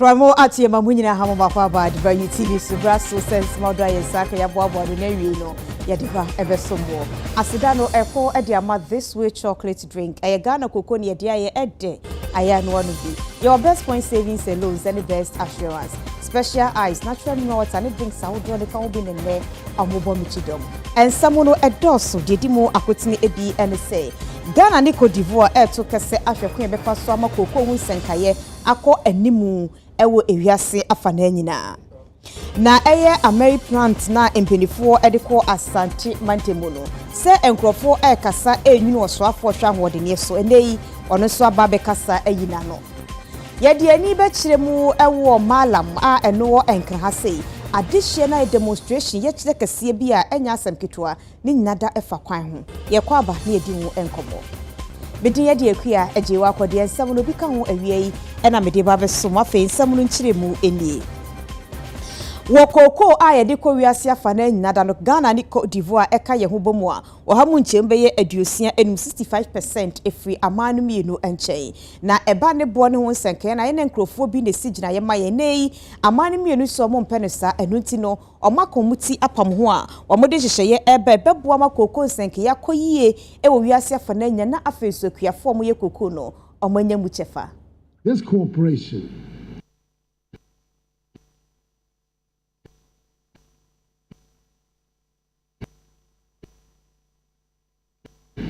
Promo ati mamunyina hamo makwaba diba TV subra so sense modra yesaka ya boabo de na no ya diba ebesomo asidano eko e ama this way chocolate drink e Ghana cocoa ne dia ye ede aya no no bi your best point savings and loans and the best assurance special ice natural minerals and drinks awdo de kan obi ne ne amobo michidom and samono edoso dedimo akotini ebi ene say Ghana ni Cote d'Ivoire to kese ahwekon be fa so ama cocoa hu senkaye akọ animu ewo ewiase afana nyina na eye Ameri plant na empenifo ediko Asante Mantemu no se enkrofo kasa enwunu osoafo hwa hodene so eneyi ono so aba be kasa ayina no yede ani be kiremu ewo malam a eno enkra sei adihye na demonstration ye kire kase bi a enya asem ketwa ni nyada efa kwan ho ye kwa aba na yedi hu enkomo Bidin yedi akua ajewa akode ensam no bi ka ho awie ena mede ba beso mafe ensam no nkiremu enie Wokoko a yede ko wiase afa na nyina no Ghana ni Cote d'Ivoire eka ye ho bomu a ohamu nchembe ye aduosia enum 65% efri amanu mienu enchen na eba ne bo ne ho nsenke na ye ne nkrofo bi ne sigina ye maye nei amanu mienu so mo mpenesa enunti no omakomuti apam ho a omode hyehye ebe bebo amakoko nsenke yakoyie ewo wiase afa na nyina na afeso akuafo mo ye koko no omanya mu chefa. This cooperation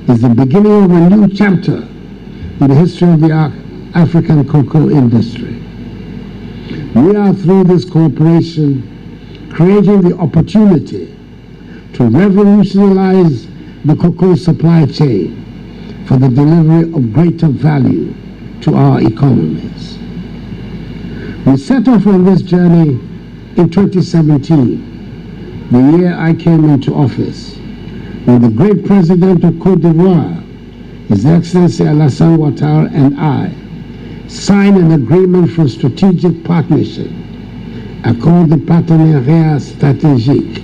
is the beginning of a new chapter in the history of the African cocoa industry. We are, through this cooperation, creating the opportunity to revolutionize the cocoa supply chain for the delivery of greater value to our economies. We set off on this journey in 2017, the year I came into office, with the great president of Cote d'Ivoire, His Excellency Alassane Ouattara, and I signed an agreement for strategic partnership, Accord de Partenariat Stratégique,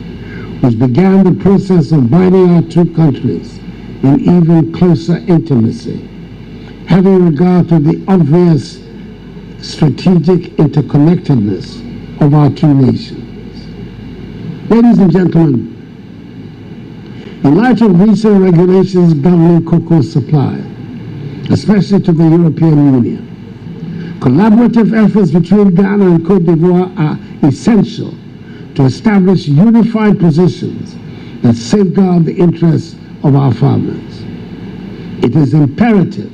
which began the process of binding our two countries in even closer intimacy, having regard to the obvious strategic interconnectedness of our two nations. Ladies and gentlemen, in light of recent regulations governing cocoa supply, especially to the European Union, collaborative efforts between Ghana and Cote d'Ivoire are essential to establish unified positions that safeguard the interests of our farmers. It is imperative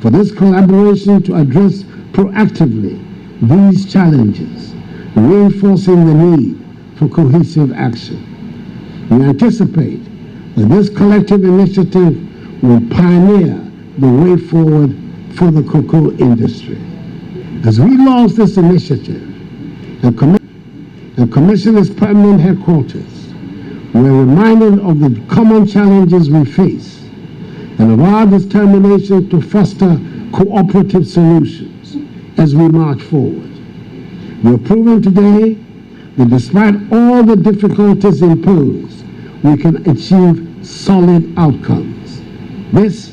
for this collaboration to address proactively these challenges, reinforcing the need for cohesive action. We anticipate that this collective initiative will pioneer the way forward for the cocoa industry. As we launch this initiative and commission its permanent headquarters, we are reminded of the common challenges we face and of our determination to foster cooperative solutions as we march forward. We have proven today that despite all the difficulties imposed, we can achieve solid outcomes. This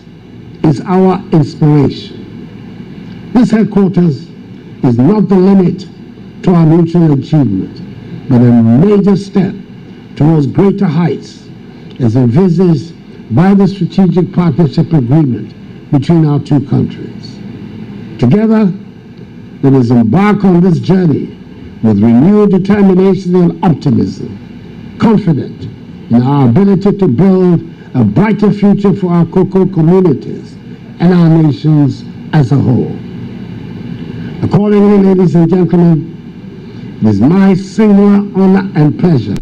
is our inspiration. This headquarters is not the limit to our mutual achievement, but a major step towards greater heights as envisaged by the strategic partnership agreement between our two countries. Together, let us embark on this journey with renewed determination and optimism, confident in our ability to build a brighter future for our cocoa communities and our nations as a whole. Accordingly, ladies and gentlemen, it is my singular honor and pleasure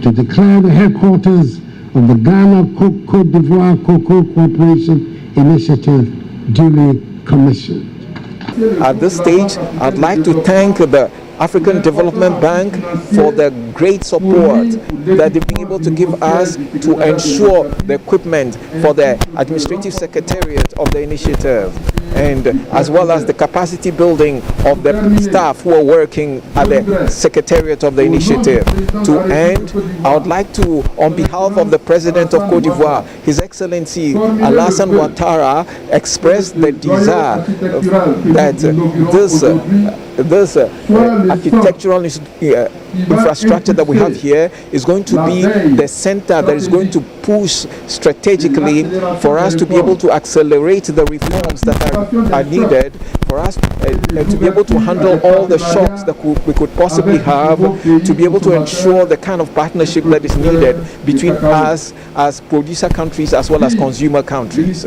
to declare the headquarters of the Ghana Cote d'Ivoire Cocoa Cooperation Initiative duly commissioned. At this stage, I'd like to thank the African Development Bank for the great support that they've been able to give us to ensure the equipment for the administrative secretariat of the initiative, and as well as the capacity building of the staff who are working at the secretariat of the initiative. To end, I would like to, on behalf of the President of Cote d'Ivoire, His Excellency Alassane Ouattara, express the desire that this this architectural infrastructure that we have here is going to be the center that is going to push strategically for us to be able to accelerate the reforms that are needed for us to be able to handle all the shocks that we could possibly have, to be able to ensure the kind of partnership that is needed between us as producer countries as well as consumer countries.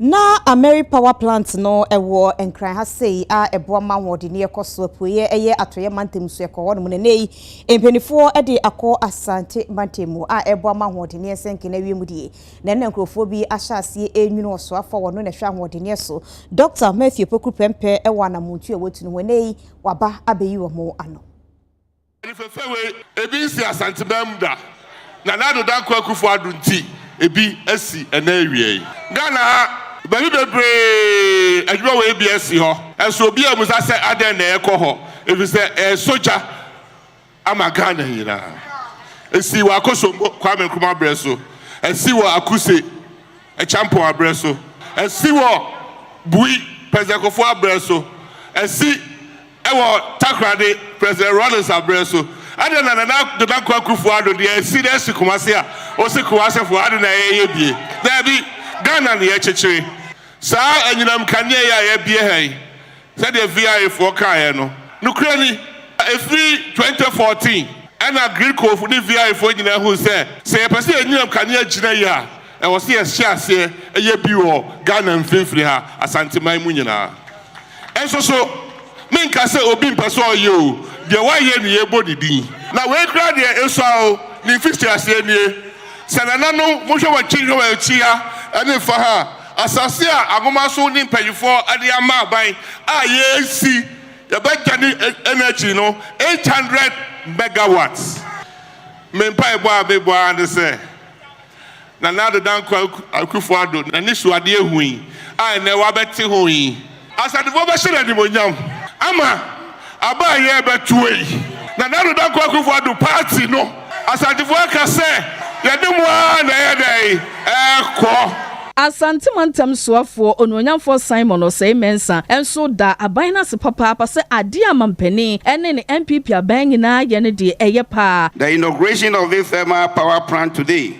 Na Ameri power plant no ewo enkran ha sei a ebo ma wode ne ekoso apuye eye atoye mantem so ekowo no nei empenifo e de akọ asante mantemu a ebo ma wode ne senke na wiemu die na nkrofo bi ahyase enwunu oso afọ wono na hwa wode ne so Dr. Matthew Poku Pempe e wana muntu e wotunu wenei waba abeyi wo mo ano ifefewe ebi si asante bamda na nado danko akufo adunti ebi asi ena ewie Ghana Baby bebre adwo we bi asi ho enso obi amusa se aden na ekọ ho ebi se soja ama Ghana hira esi wa akosombo Kwame Nkrumah breso esi wa akuse champion abreso esi wa bui President Kofo abreso esi ewo takrade President Rollins abreso aden na do danko akufo ado de esi de esi Kumase a o se Kumase fo ado na ye bie na bi Ghana ne echechire sa anyinam kane ya bie hai said the VI for kai no nukre ni efri 2014 ana green code for the VI for nyina hu say person anyinam kane agina ya e wo se ase eye bi wo Ghana mfimfiri ha asanteman mu nyina enso so menka se obi mpeso oyo de waye ne yebo didin na we kra de eso ni 50 ase nie sanana no mo hwe wa chinjo wa chia ene fa ha asase a agoma so ni mpayifo ade ama aban a yesi ya beja ni energy no 800 megawatts mempa ebo abebo and say na nado danko akufo ado na ni so ade ehuin a na wa beti hoyin asade fo be hire ni monyam ama aba ye betuei na nado danko akufo ado party no asade fo aka say ya demu na ye dai ekọ Asante mantem soafo ononyamfo Simon Osei Mensa enso da aban se papa se ade amampani ene ne MPP aban nyina ye ne de eye pa. The inauguration of this thermal power plant today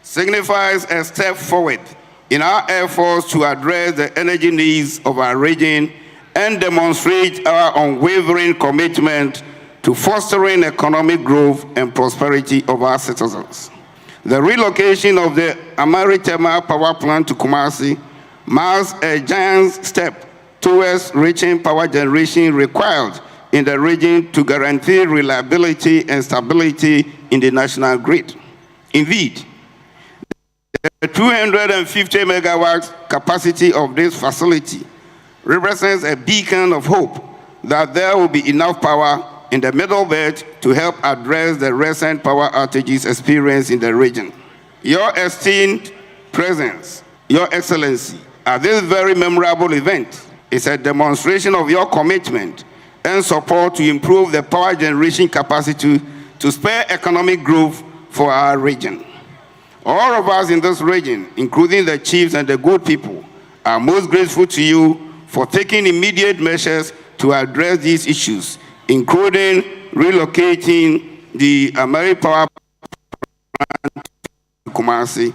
signifies a step forward in our efforts to address the energy needs of our region and demonstrate our unwavering commitment to fostering economic growth and prosperity of our citizens. The relocation of the Ameri thermal power plant to Kumasi marks a giant step towards reaching power generation required in the region to guarantee reliability and stability in the national grid. Indeed, the 250 megawatts capacity of this facility represents a beacon of hope that there will be enough power in the middle belt to help address the recent power outages experienced in the region. Your esteemed presence, Your Excellency, at this very memorable event is a demonstration of your commitment and support to improve the power generation capacity to spur economic growth for our region. All of us in this region, including the chiefs and the good people, are most grateful to you for taking immediate measures to address these issues, including relocating the Ameri power plant to Kumasi.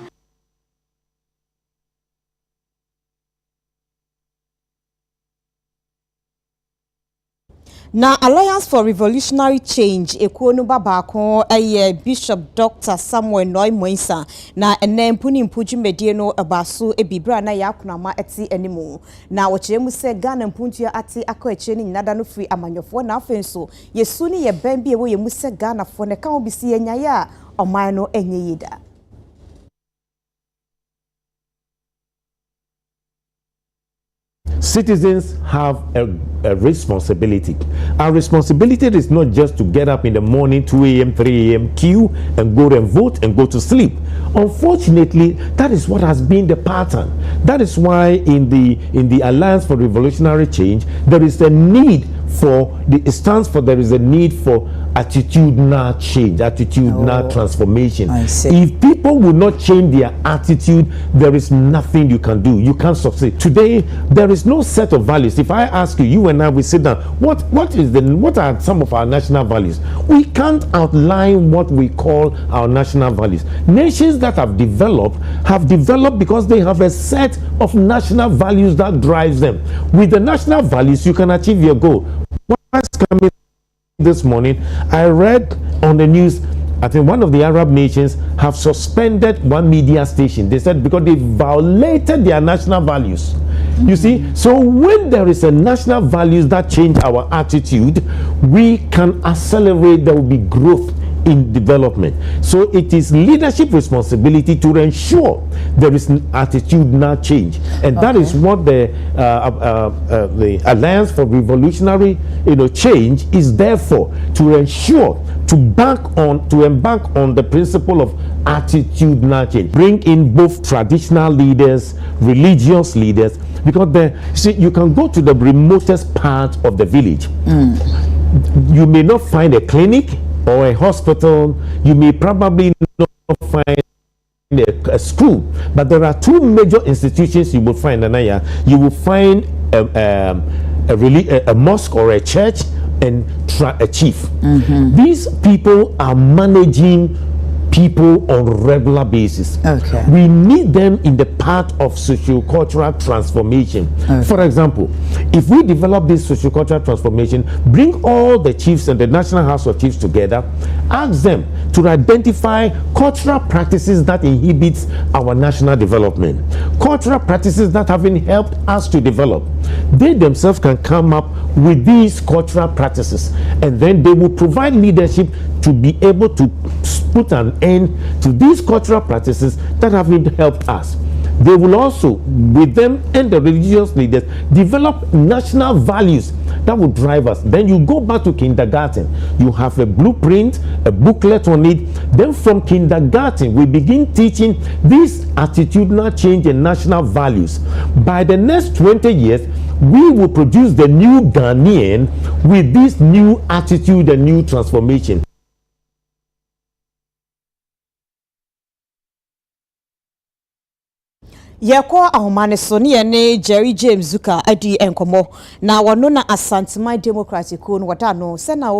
Na Alliance for Revolutionary Change ekuonu babako Bishop Dr. Samuel Noy Moisa na enempuni mpuju medie no abaso ebibra na yakunama eti enimu na wochiremu se Ghana mpuntua ati akọ eche ni nyinada no free amanyofo na afenso yesu ni ye ban bi ewo yemu se Ghana fo ne kan obisi enyaye a oman no enye yida. Citizens have a responsibility. Our responsibility is not just to get up in the morning, 2 a.m., 3 a.m., queue and go and vote and go to sleep. Unfortunately, that is what has been the pattern. That is why in the Alliance for Revolutionary Change, there is a need it stands for there is a need for attitudinal change, attitudinal transformation. If people will not change their attitude, there is nothing you can do. You can't succeed. Today, there is no set of values. If I ask you, you and I will sit down, what are some of our national values? We can't outline what we call our national values. Nations that have developed because they have a set of national values that drives them. With the national values, you can achieve your goal. What's coming this morning, I read on the news, I think one of the Arab nations have suspended one media station. They said because they violated their national values. You see, so when there is a national values that change our attitude, we can accelerate, there will be growth in development. So it is leadership responsibility to ensure there is an attitudinal change, and that is what the Alliance for Revolutionary Change is there for, to ensure, to embark on the principle of attitudinal change, bring in both traditional leaders, religious leaders, because you can go to the remotest part of the village. You may not find a clinic or a hospital, you may probably not find a school, but there are two major institutions you will find, Anaya. You will find a mosque or a church and a chief. These people are managing people on a regular basis. We need them in the part of socio-cultural transformation. For example, if we develop this socio-cultural transformation, bring all the chiefs and the National House of Chiefs together, ask them to identify cultural practices that inhibits our national development, cultural practices that haven't helped us to develop. They themselves can come up with these cultural practices, and then they will provide leadership to be able to put an end to these cultural practices that haven't helped us. They will also, with them and the religious leaders, develop national values that will drive us. Then you go back to kindergarten. You have a blueprint, a booklet on it. Then from kindergarten, we begin teaching this attitudinal change and national values. By the next 20 years, we will produce the new Ghanaian with this new attitude and new transformation. Yeko ahomane so ne Jerry James Zuka adi enkomo na wono na Asantuma Democratic no wada no se na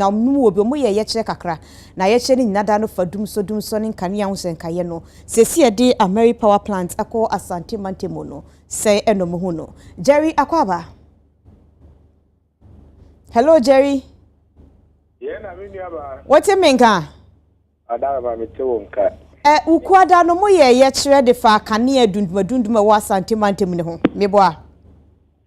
nu obi mo ye kire kakra na ye kire ni nada no fadum so ne nkane ahun se nkaye no se si ede Ameri Power Plant akọ Asantuma Ntemo no se enom hu no Jerry akwaba. Hello Jerry. Yeah, na me nuaba. What you mean ka? Adara me te wonka. Ukwada no mo ye kire de fa kane adunduma wa Asantuma Ntemo ne ho meboa.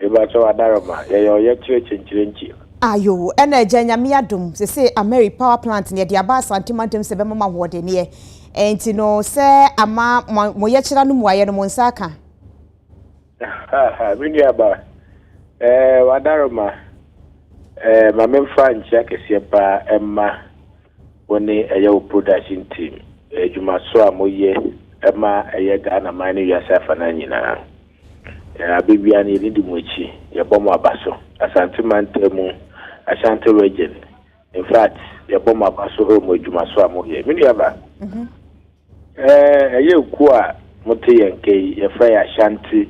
Eba so adara ma ye kire chenchire nchi. Ayo ena nyame adom se Ameri Power Plant ne de aba Asantuma Ntemo se be mama wode ne enti no se ama mo ye kire no muaye no mo nsaka. Me nuaba. Wadara ma ma memfa nchi akese ba emma woni eya production team ejuma so amoye emma eya Ghana man wi asafa na nyina abibia ne ni dimochi ye bomo abaso Asantuma Ntemo Ashanti region. In fact ye bomo abaso ho mo ejuma so amoye me nuaba eya ku a mote yenke ye fa Ashanti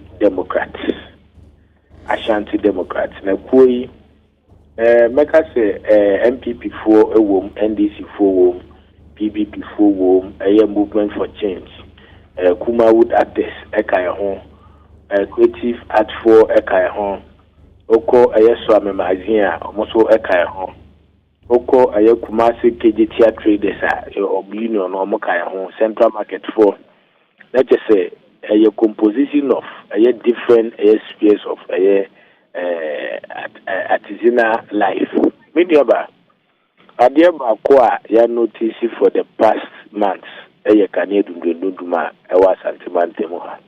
Democrat na kuyi meka se MPP for ewom NDC for wom PPP for wom movement for change Kumawood artists ekaya ho creative art for ekaya ho oko so amazing a omoso ekaya ho oko Kumasi KGT traders union no omokaya ho central market for let's just say composition of different spheres of artisanal life. Mediaba adiaba kwa ya notice for the past months kanye dunduma ewa Asantuma Ntemo ha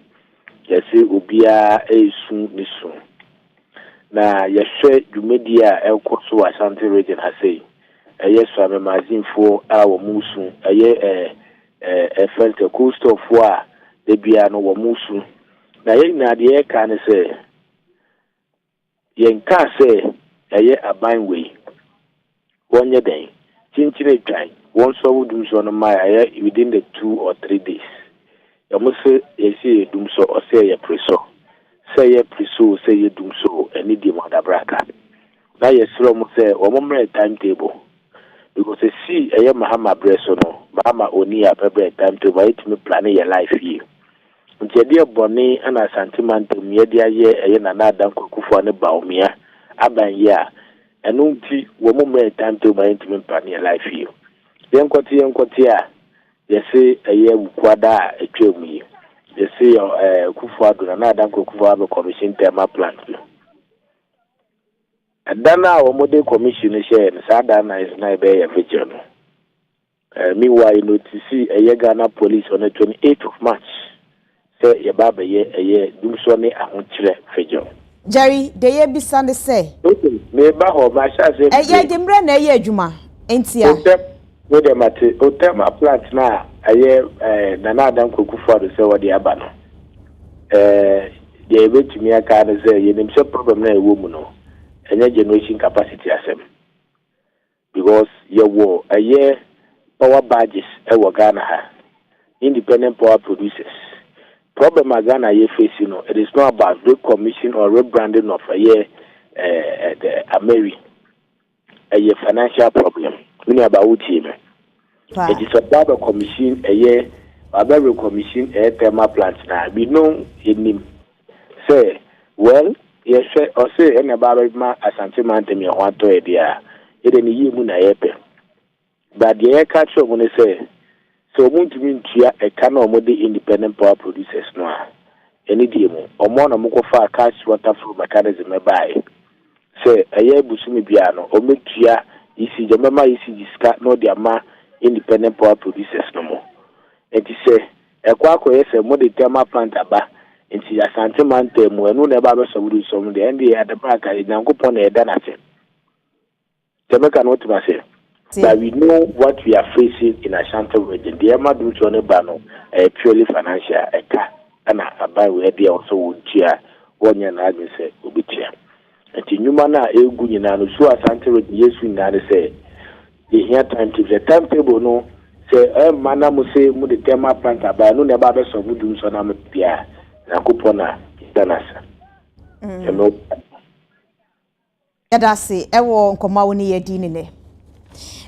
yesi ubia esu nisu na yehwe dumedia ekoso Ashanti region ha sei so amazimfo a wo musu felt coast of war de bia no wo musu na ye na de ka ne se yenka se ɛyɛ aban wei wonye den chinchine twan won so wudum so no mai ɛyɛ within the 2 or 3 days yamuse yesi dum so o say ye preso say ye preso say ye dum so any di madabraka na yesro mu say wo momre timetable because see ɛyɛ mahama breso no mahama oni apebre timetable it me plan your life here nti de boni ana sentiment me de aye ɛyɛ na na dan kokufo ne baomia aban ye a ɛno nti wo momre timetable it me plan your life here yenkoti a yesi ɛyɛ wukwada a etwam yi yesi kufu aduna na dan kufu abe commission tema plant adana wo mode commission share no sada na is na be ya feature no meanwhile notice ɛyɛ Ghana police on the 28th of March say ye baba ye ɛyɛ dum so ne ahokyere feature Jerry de ye bisande say me ba ho ma sha say ɛyɛ dimre na ɛyɛ adwuma entia we dem at otema plant na ɛyɛ na na dan kokufu ado say wo de aba no de betumi aka na say ye nim say problem na ewo mu no enya generation capacity asem because ye wo ɛyɛ power badges ewo Ghana ha independent power producers problem Ghana ye face no it is not about recommission or rebranding of the Ameri a financial problem many about team it is about a commission about commission a thermal plant now we know in him say well yes or say any about my asante man me want to idea it any yimu na yepe but the air catch when they say so muntu mintua e kana omode independent power producers no a eni diemu omo na moko fa cash water flow mechanism e bai say eye busumi bia no ometua isi jemema isi diska no dia ma independent power producers no mo enti say e kwa akoye say mo de thermal plant aba enti asante man temu enu na ba be so wudu so mo de ndi ya de braka nyankopon na e da na che temeka no tima say but we know what we are facing in Ashanti region. The Emma Duchone Bano, purely financial, and a buy where they also would cheer 1 year and I say, Ubitia. And in Humana, Egunina, so Ashanti region, yes, we now say, the here time to the timetable, no, say, Mana Muse, Mudi Tema Planta, by no never so would do so, I'm a Pia, Nakupona, Danasa. Yadasi, ewo nkomawuni yedinine.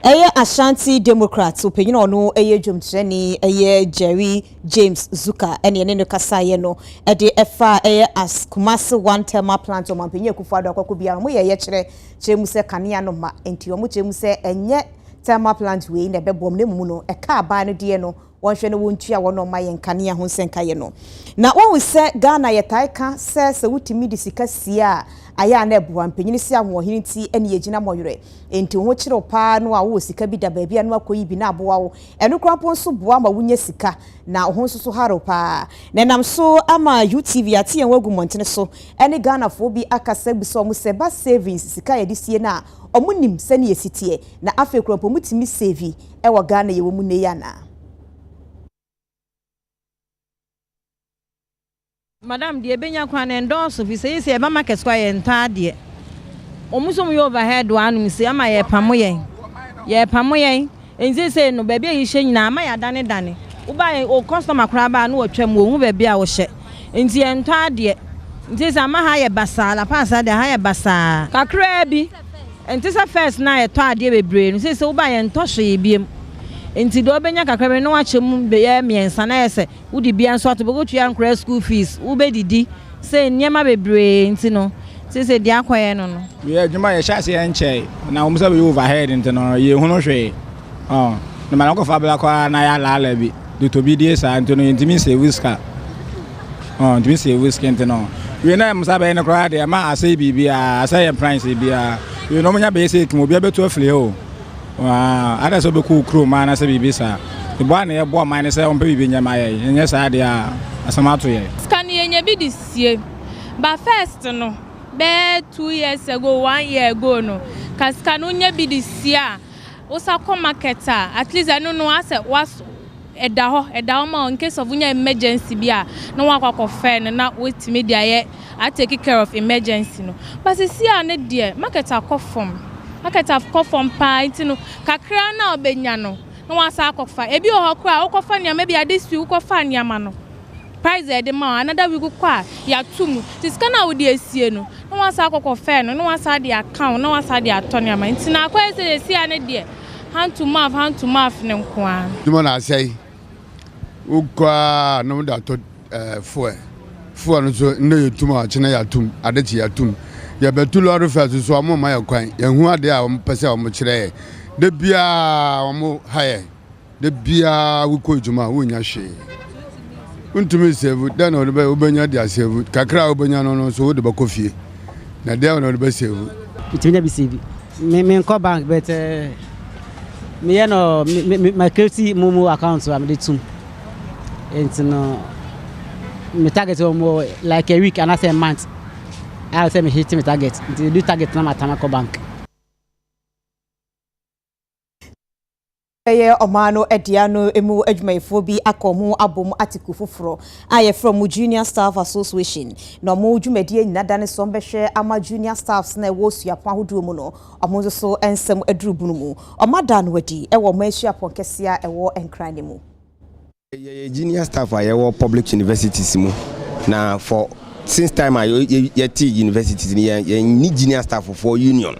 Eye Ashanti Democrats opinion ono eye dwomtreni eye Jerry James Zuka ene ne kasa ye no e de efa eye as Kumasi one thermal plant o mampenye kufuado akwaku bia mo ye kire chemu se kanea no ma enti o mo chemu se enye thermal plant we na bebom ne mu no e ka aba no de no wonhwe no wontua wono ma ye kanea ho senka ye no na won se Ghana ye taika se wutimi di sika sia aya na ebu ampanyini si ahohini ti ene yegina moyere enti ho kire pa no a wo sika bi da baabi anu akoyi bi na aboa wo eno krapo nso boa ma wunya sika na ho nso so haro pa na nam so ama UTV ati en wagu montene so ene Ghana fo bi akasa bi so mo se ba savings sika ye disie na omunim se ne yesitie na afa krapo mutimi save e wo Ghana ye wo mu ne ya na Madam, the Benya Kwan endorse if you say, a market square and tardy. Omusum you overhead one, say, am I a pamoye? Ye pamoye, and they say, no baby, you shame now, my Danny. Uba or customer crab and no tremble, baby, I was shit. In the entire this am a higher bassa, la passa the higher bassa. Cacrabi, and this a first night, tardy brain, says, so by and toshy beam. Enti do benya kakra no achemu be ye miensa na yese wudi bia nso atobo to yankra school fees wo be didi say nyema bebre enti no say dia kwaye no no we adwuma ye sha se enche na wo msa be overhead enti no ye hu no hwe no ma ko fa bla kwa na ya la bi do to bi die sa enti no enti mi say whisker enti mi say whisker enti no we na msa be ne kwa de ma asay bibia asay price bibia we no nya be say kimo bia be to afle o ada so be ku kro ma na se bibisa e bo na ye bo ma ne se on pe bibi nya ma ye nya sa de a asamato ye scan ye nya bi disie ba first no be 2 years ago 1 year ago no kaska no nya bi disie a wo sa ko market at least I no know as was in case of emergency bia no one kwa fair na wait media ye I take care of emergency no but see ane dear market akofom pa no kakra na obenya no wasa akofa ebi o hokra okofa nya maybe this week okofa nya ma no price e de ma another week kwa ya tum tiska na wo de asie no wasa akofa no wasa de account no wasa de atone ama ntina akwa se see ane dear hand to mouth ne nkoa dimo na asai ukwa no da to fuel no so no yetum a chena yatum adechi yatum ya betu lorry first so amo ma yakwan yehu ade a pese o mo kire de bia o mo haye de bia wuko ejuma wonya hwe untumi save dan o be obenya dia save kakra obenya no so wo de bakofie na de o no be save bitenya bi save me ko bank but me no my credit momo account so am dey tum and no me target more like a week and I say a month. I'll say me hit me target. Until do target na Matamako Bank. Omano Ediano emu adwumayefo bi akomo abom atiku foforo aye from Junior Staff Association no mo dwumadie nyina dane so mbehwe ama junior staffs na wo suapo ahodo mu no omo so ensem adurubunu mu omada no wadi ewo ma suapo kesia ewo enkrane mu junior staff are your public universities mu na for since time I yet universities ni junior staff for union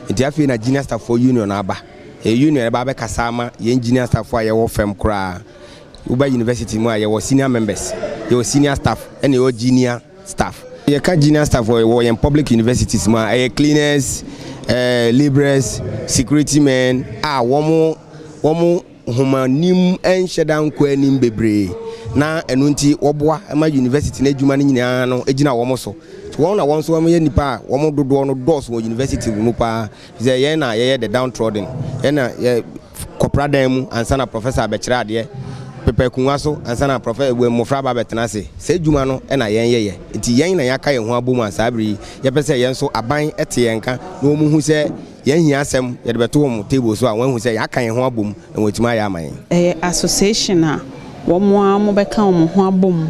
nti afi na junior staff for union aba union aba be kasama ye engineer staff are your firm kra uba university mu are senior members your senior staff and your junior staff ye ka junior staff for your public universities mu are cleaners laborers security men womo humanim enshedan ko anim bebre na enu nti oboa ma university na adwuma ne nyina no egina wo mo so won na won so am ye nipa wo mo dodo no dos wo university mu pa ze ye na ye the downtrodden ye na ye kopradan mu ansa na professor abekira ade pepe kunwa so ansa na professor we mofra ba betena se se adwuma no na yen ye nti yen na yaka ye ho abomu asabri ye pese yen so aban ete yenka na wo mu hu se yen hia asem ye de beto mo table so a wan hu se yaka ye ho abom na wotima ya aman association a womo mo beka mo ho abom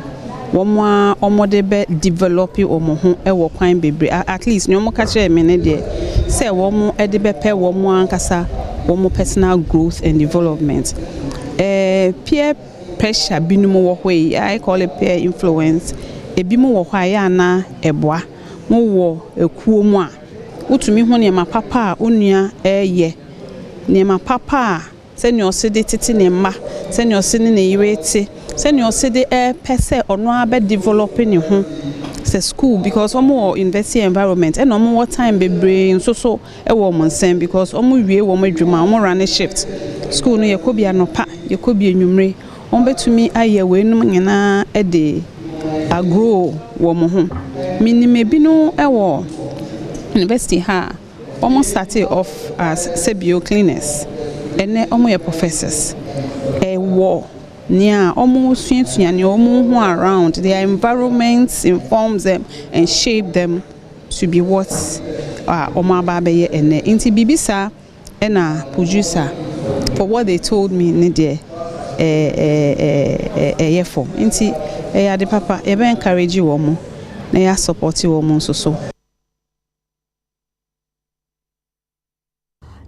womo de be develop omo ho e wo kwan bebre at least nyomo ka kire me ne de say womo e de be pe womo ankasa womo personal growth and development peer pressure binumo wo hwe I call it peer influence ebi mo wo hwa ya na eboa mo wo ekuo mu a utumi ho ne ma papa onua ye ne ma papa se ne osede tete ne ma se ne osene ne yirete se ne osede pese ono abe developing ne ho se school because omo university environment and omo what time bebre so e wo mo nsem because omo wie wo mo adwuma omo run shift school no yakobia no pa yakobia enwumre on betumi aye we num nyina e de agro wo mo ho minime bi no e wo university ha almost started off as sebio cleaners and omo professors wo nia omo suatuane omo ho around their environments informs them and shape them to be what omo ababe ene inti bibisa ena producer for what they told me ne de for inti ya de papa e be encourage wo mo na ya support wo mo so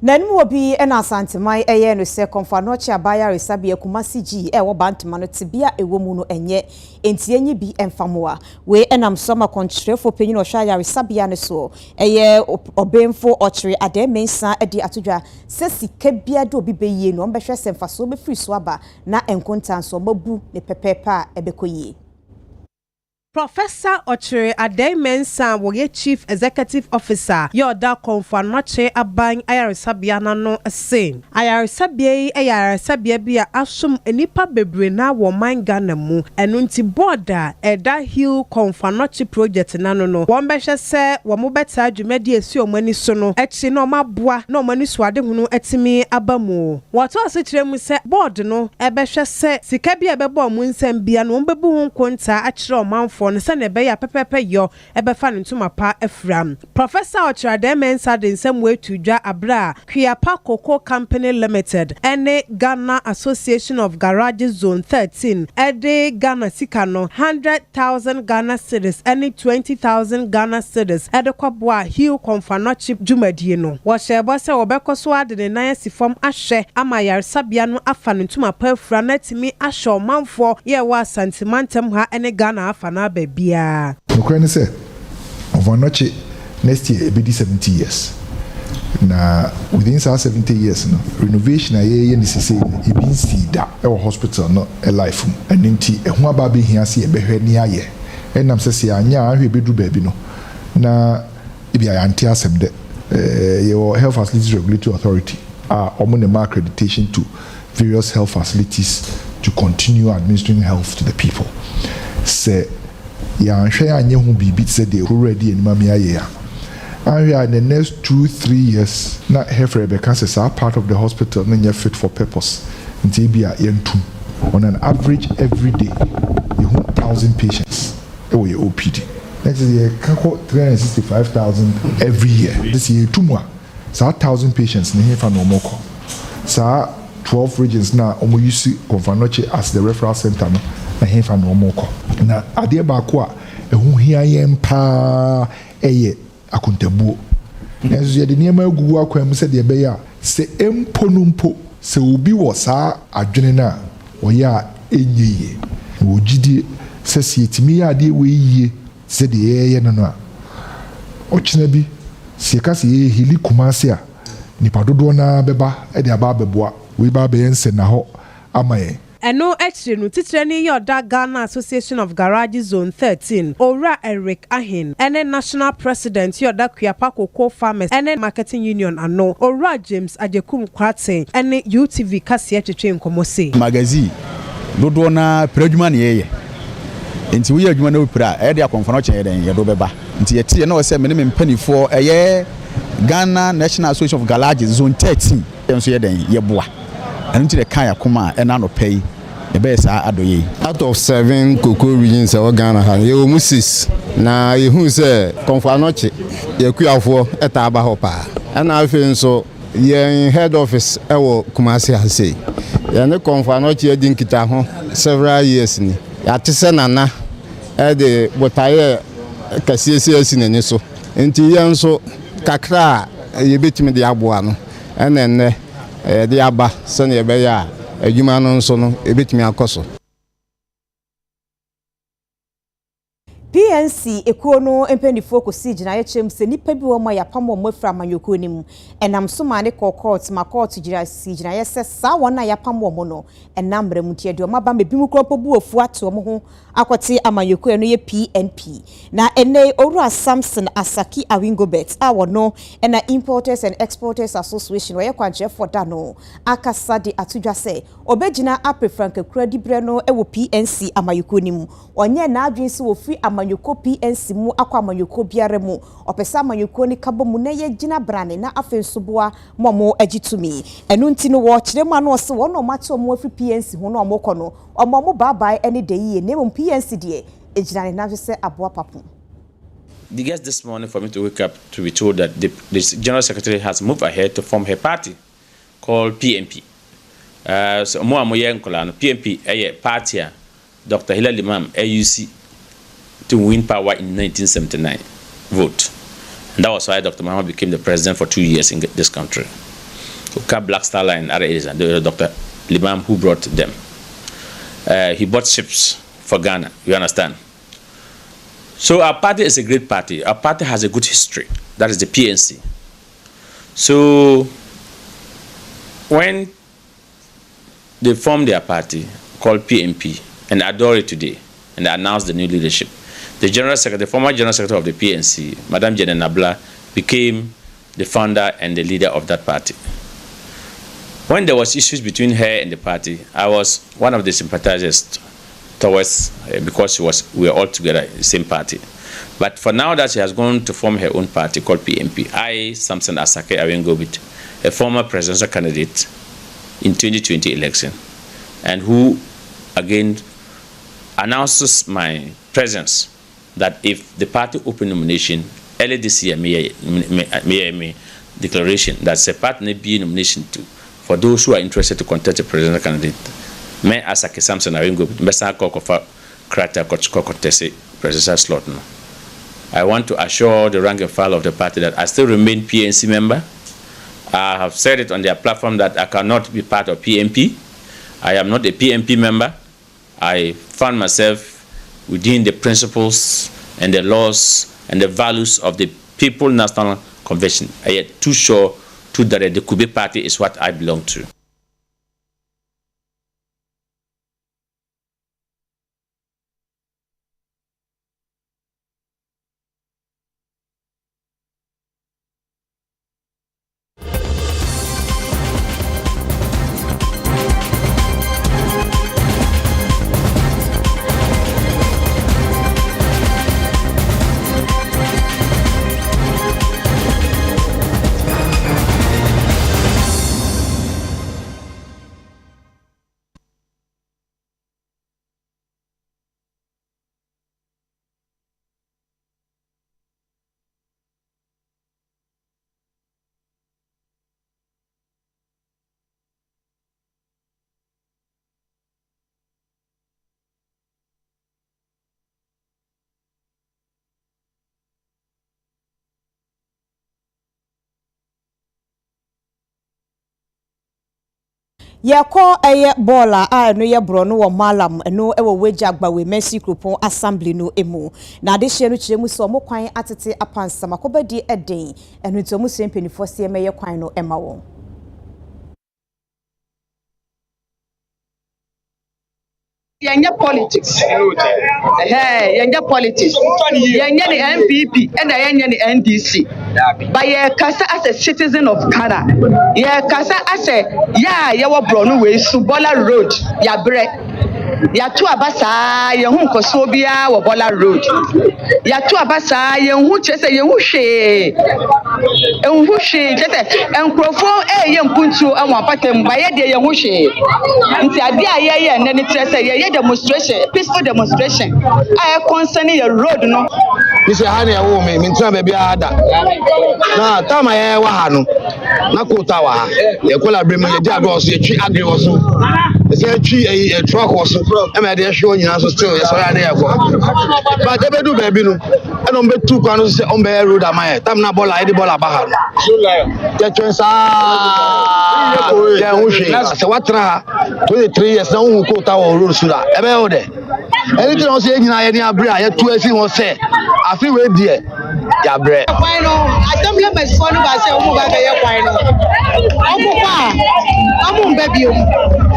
Nanu obi ena asantemai eye no se konfanoche abaya resabia kumasi ji wo bantama no tibia ewo mu no enye enti enyi bi emfamoa we enam soma kontrefo penyin ohwa ya resabia ne so eye obemfo ochre ademensa edi atodwa se sika bia de obi beye no ombehwe semfaso be free so aba na enkontanso mabu ne pepepa ebekoyie Professor Ochre Ademensa woye Chief Executive Officer yoda konfanoche aban ayaresabia na no sen ayaresabia ayaresabia bia asum enipa bebre na wo manga na mu enu nti border Eda Hill konfanoche project na no won behwe se wo mo beta adwumadi esi omani so no echi na omaboa na omani so ade hunu etimi abamu wato asechire mu se board no ebehwe se sika bia bebo mu nsem bia no bebu hu konta akire omanfo for no se ne be ya pepepe yo ebefa no ntoma pa afram. Professor Ochrademensa de nsem we to dwa abra Kwiapa Cocoa Company Limited ene Ghana Association of Garages Zone 13 ede Ghana sika no 100,000 Ghana cedis ene 20,000 Ghana cedis ede kwabwa hiu konfanochi jumadie no. Wo shebo se obekoso ade ne nan asifom ahwe ama yaresabia no afa no ntoma pa afra na timi ahwe manfo ye wa santimantem ha ene Ghana afa na ba bia. Ukraine say konfanochi next year it be 70 years. Na within 70 years no renovation aye ni sese e bi sida e wo hospital no e life aninti e ho aba be hia se e behwe ni aye enam sese anya ahwe bedu baabi no na e bi ayanti asem de your health facilities regulatory authority omo ne accreditation to various health facilities to continue administering health to the people say ya hwe anye ho bibi se de already enima me aye ya. And in the next 2-3 years, not here for because our part of the hospital not yet fit for purpose. Until be on an average every day, you have 1,000 patients. Oh, your OPD. Next year, 365,000 every year. This year, 2 more. So 1,000 patients in here for no more. So 12 regions now, you see Konfanochi as the referral center. Na here for no more. Now, adia bakwa, who here pa akuntabuo enso ye de niam agugu akwam se de be ya se emponumpo se obi wo saa adwene na wo ya enyiye wo gidi se sietimi ya de we yie se de ye no no a ochina bi se ka se ye hili kumase a nipa dodo na beba e de aba beboa we ba be yense na ho amaye. Eno extra no titre ni yoda Ghana Association of Garages Zone 13 Ora Eric Ahin ene National President yoda Kwiapa Cocoa Farmers ene Marketing Union ano Ora James Ajekum Kwate ene UTV kase twetwe nkomose magazine dodo na predwuma ne yeye enti wo ye adwuma na opira e de akonfano chen yeden ye do beba enti ye na wo se me ne mpanifo eye Ghana National Association of Garages Zone 13 enso yeden ye boa enu ti de kan yakoma e na no pay out of 7 cocoa regions in Ghana, you almost 6. Now, you who say, Confanoche, you Kuafo, Etaba Hopa. And I feel so, you're in head office, Kumasi has say. You're no Confanoche, Dinkitaho, several years. Atisanana, the Botaye, Cassius in the so. Until you so, Kakra, you beat me the Abuano, and then the Abba, Sonny Beya. Ejumano nso no ebetimi akoso PNC ekuo no empendifo kosi gina yechem se nipa bi wo ma yapam wo mafra amanyoko nim enam so ma ne court ma court gira si gina yese sa wona yapam wo mo no enam bramutie de o ma ba mebi mu kropo bu ofu ato mo ho akwoti amanyoko no ye PNP na ene Owura Samson Asaki Awingobet awono ena Importers and Exporters Association we kwanche for da no akasa de atudwa se obegina aprefranka kura di bre no ewo PNC amanyoko nim onye na adwen se wo free amanyoko PNC mu akwa amanyoko biare mu opesa amanyoko ni kabo mu na ye gina brane na afensoboa momo agitumi enu nti no wo kire mu ano se wo no mate omo free PNC ho no omo kono omo bye any day ye name PNC de ejina na se aboa papu. The guest this morning for me to wake up to be told that the General Secretary has moved ahead to form her party called PNP. So mo amoye nkola no PNP party Dr. Hilal Imam AUC to win power in 1979 vote. And that was why Dr. Muhammad became the president for 2 years in this country. Black Star Line, Dr. Limam who brought them. He bought ships for Ghana, you understand? So our party is a great party. Our party has a good history. That is the PNC. So when they formed their party called PNP and adore it today and they announced the new leadership, the former General Secretary of the PNC, Madam Jene Nabla, became the founder and the leader of that party. When there was issues between her and the party, I was one of the sympathizers towards because we were all together in the same party. But for now that she has gone to form her own party called PNP, I, Samson Asake Awingobit, a former presidential candidate in 2020 election, and who again announces my presence that if the party open nomination early this year, me declaration that the party be nomination to for those who are interested to contest the presidential candidate. Me as a Samson Aringo, Mesa Kokofa Krata Kotkotese presidential slot. No. I want to assure the rank and file of the party that I still remain PNC member. I have said it on their platform that I cannot be part of PNP. I am not a PNP member. I found myself within the principles and the laws and the values of the People National Convention. I am too sure that the Kube party is what I belong to. Yako eye bola no ye bro no wo malam no e wo wejagba we Mercy Krupon assembly no emu na de hye no kiremu so mo kwan atete apansa makobadi eden eno to mu sempenifo se me ye kwan no ema won Yanya politics. Yanya politics. Yanya the MPP and yanya the NDC. But ye kasa as a citizen of Ghana. Ye kasa as a yawa bronu we Subola Road. Ya bre. Ya tu abasa ye hu kosobia wo Bola Road. Ya tu abasa ye hu chese ye hu hwe. Hu hwe chese enkrofo ye mpuntu anwa patem ba ye de ye hu hwe. Nti ade aye ne trese ye demonstration, peaceful demonstration. I concerning your road no. This is how they are me. Mintra baby ada. Na tama ye wa ha no. Na kota wa ha. Ye kola bre me ye dia go so ye twi agri wo so. Ye say twi a truck wo so. E me dey show nyina so still ye so ya dey go. But they do baby no. E no be tu kwa no say on be road amaye. Tam na bola e di bola ba ha no. Ye twen sa. Ye hu hwe. Se watra 23 years na hu kota wo road so da. E be ho de. Anything on say nyina ye ni abre a ye tu asi won say I feel we there. Ya bre. Why no? I don't blame my son ba say omo ba ye why no. Omo kwa. Omo baby o.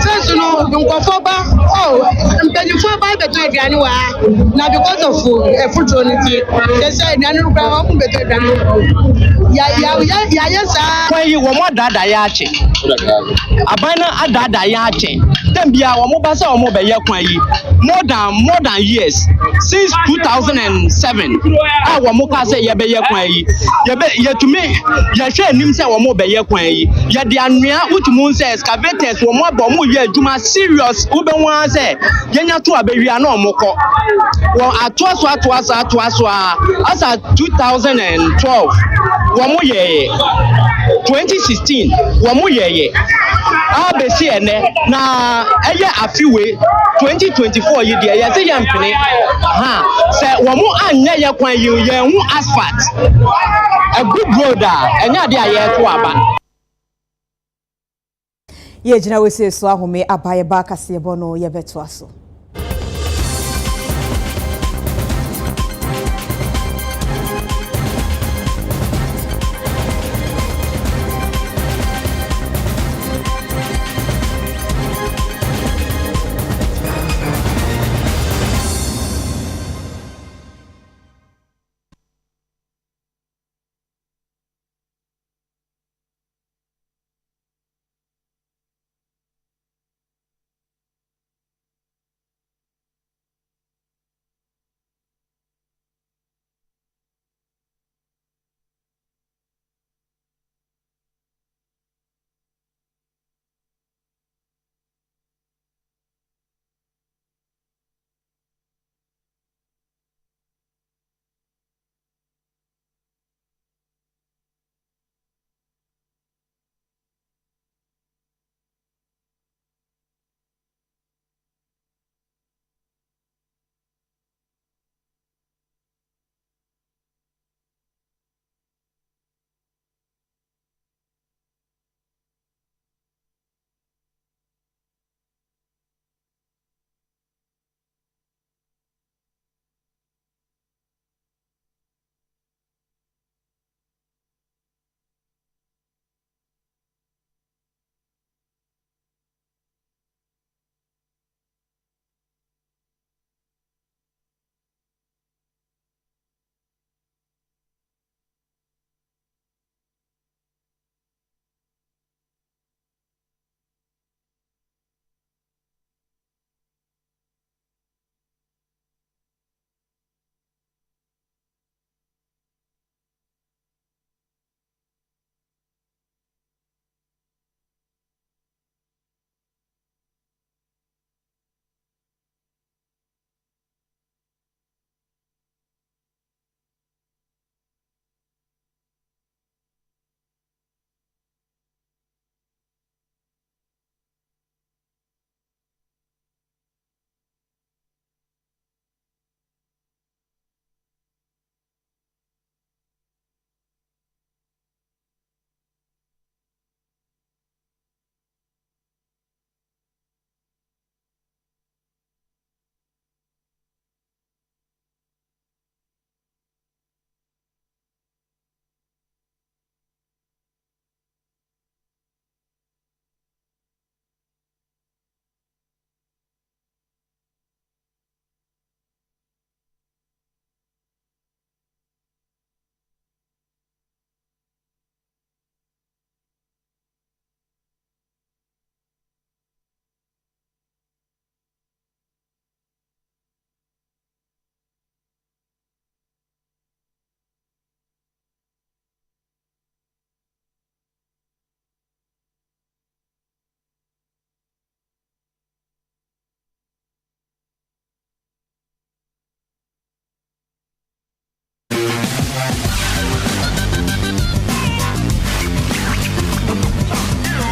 Since no nkofo ba mpanyifo ba beto aduane wa na because of fruit onity. They say aduane no kra omo beto aduane. Ya sa. When you wo mo dada ya ache. Abana adada ya ache. Dem bia omo ba say omo be ye kwan yi. More than years since 2007 I wo mo ka say ye be ye kwan yi ye to me ye hwe nim say wo mo be ye kwan yi ye de anua utumu say excavators wo mo abo mo ye adwuma serious wo be wan say ye nya to abewia na omo kọ wo atoaso asa 2012 wo mo ye 2016 wo mo ye abesi ene na eye afiwe 2024 yi dia ye say ye mpene say wo mo anya ye kwan yi ye hu asphalt a good road enya dia ye to aba ye jina we say so ahome abaye ba kase bo no ye beto aso